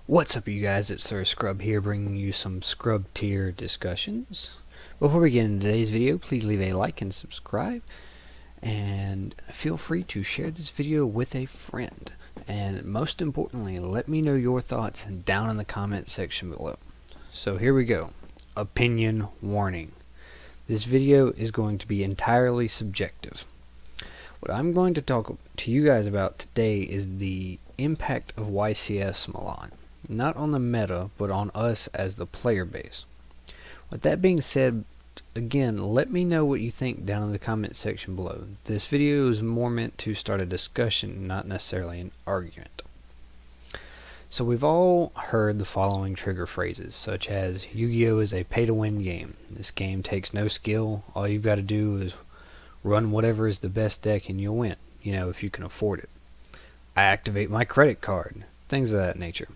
What's up, you guys? It's Sir Scrub here, bringing you some Scrub tier discussions. Before we get into today's video, please leave a like and subscribe, and feel free to share this video with a friend. And most importantly, let me know your thoughts down in the comment section below. So here we go. Opinion warning. This video is going to be entirely subjective. What I'm going to talk to you guys about today is the impact of YCS Milan. Not on the meta, but on us as the player base. With that being said, again, let me know what you think down in the comment section below. This video is more meant to start a discussion, not necessarily an argument. So we've all heard the following trigger phrases, such as Yu-Gi-Oh is a pay-to-win game. This game takes no skill. All you've got to do is run whatever is the best deck and you'll win, if you can afford it. I activate my credit card. Things of that nature.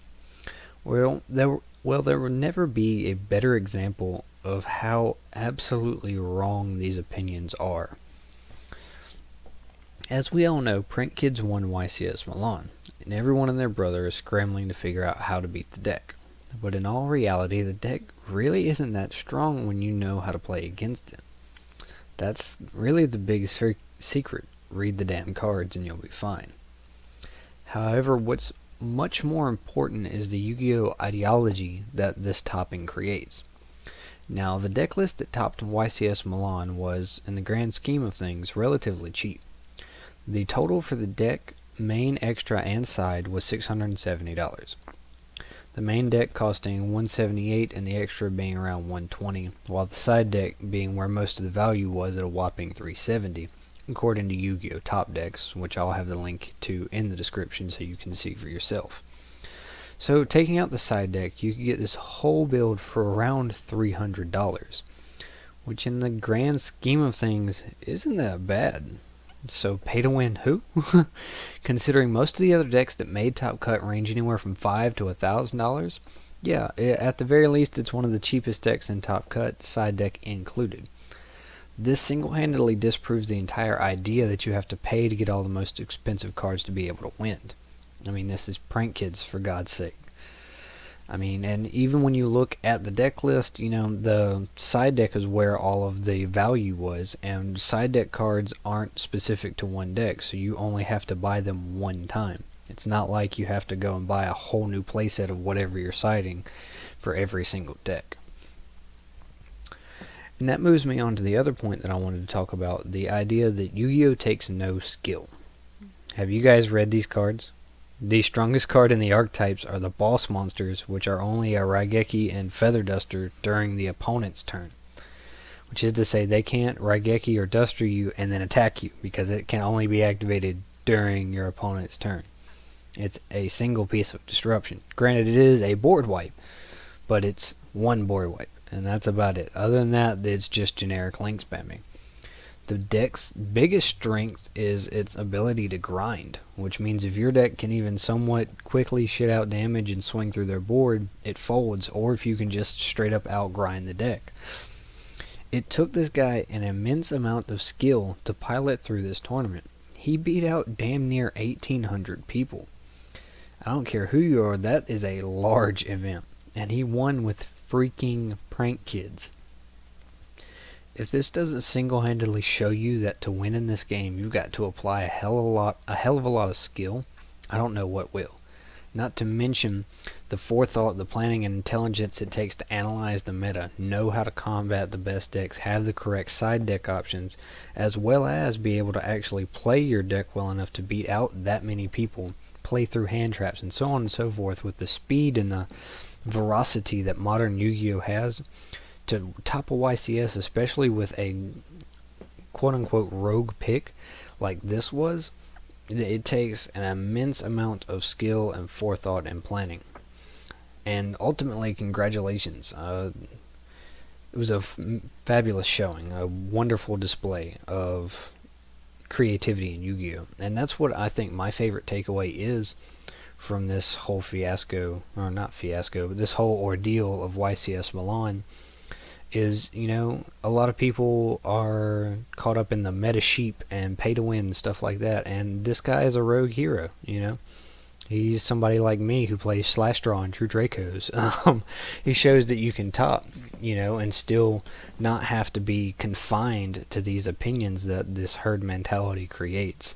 Well, there will never be a better example of how absolutely wrong these opinions are. As we all know, Print Kids won YCS Milan, and everyone and their brother is scrambling to figure out how to beat the deck. But in all reality, the deck really isn't that strong when you know how to play against it. That's really the biggest secret. Read the damn cards and you'll be fine. However, what's much more important is the Yu-Gi-Oh ideology that this topping creates. Now, the deck list that topped YCS Milan was, in the grand scheme of things, relatively cheap. The total for the deck, main, extra, and side was $670. The main deck costing $178 and the extra being around $120, while the side deck being where most of the value was at a whopping $370. According to Yugioh top decks, which I'll have the link to in the description so you can see for yourself. So taking out the side deck, you can get this whole build for around $300, which in the grand scheme of things isn't that bad. So pay to win who? Considering most of the other decks that made top cut range anywhere from $5 to $1,000, yeah, at the very least it's one of the cheapest decks in top cut, side deck included. This single-handedly disproves the entire idea that you have to pay to get all the most expensive cards to be able to win. I mean, this is Prank Kids, for God's sake. I mean, and even when you look at the deck list, the side deck is where all of the value was, and side deck cards aren't specific to one deck, so you only have to buy them one time. It's not like you have to go and buy a whole new playset of whatever you're siding for every single deck. And that moves me on to the other point that I wanted to talk about, the idea that Yu-Gi-Oh takes no skill. Have you guys read these cards? The strongest card in the archetypes are the boss monsters, which are only a Raigeki and Feather Duster during the opponent's turn. Which is to say, they can't Raigeki or Duster you and then attack you, because it can only be activated during your opponent's turn. It's a single piece of disruption. Granted, it is a board wipe, but it's one board wipe. And that's about it. Other than that, it's just generic link spamming. The deck's biggest strength is its ability to grind, which means if your deck can even somewhat quickly shit out damage and swing through their board, it folds, or if you can just straight up outgrind the deck. It took this guy an immense amount of skill to pilot through this tournament. He beat out damn near 1,800 people. I don't care who you are, that is a large event. And he won with freaking Prank Kids. If this doesn't single-handedly show you that to win in this game you've got to apply a hell of a lot of skill, I don't know what will. Not to mention the forethought, the planning, and intelligence it takes to analyze the meta, know how to combat the best decks, have the correct side deck options, as well as be able to actually play your deck well enough to beat out that many people, play through hand traps, and so on and so forth with the speed and the veracity that modern Yu-Gi-Oh has. To top a YCS, especially with a quote-unquote rogue pick like this was, it takes an immense amount of skill and forethought and planning. And ultimately, congratulations. It was a fabulous showing, a wonderful display of creativity in Yu-Gi-Oh! And that's what I think my favorite takeaway is from this whole fiasco, or not fiasco, but this whole ordeal of YCS Milan, is, a lot of people are caught up in the meta sheep and pay to win and stuff like that, and this guy is a rogue hero, He's somebody like me who plays Slash Draw and True Dracos. He shows that you can top, and still not have to be confined to these opinions that this herd mentality creates.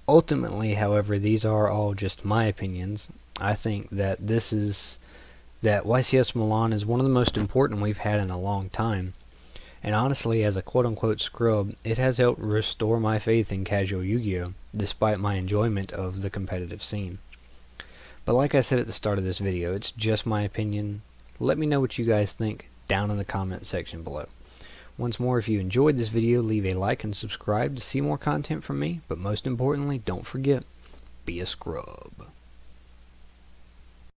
Ultimately, however, these are all just my opinions. I think that that YCS Milan is one of the most important we've had in a long time. And honestly, as a quote-unquote scrub, it has helped restore my faith in casual Yu-Gi-Oh!, despite my enjoyment of the competitive scene. But like I said at the start of this video, it's just my opinion. Let me know what you guys think down in the comment section below. Once more, if you enjoyed this video, leave a like and subscribe to see more content from me, but most importantly, don't forget, be a scrub.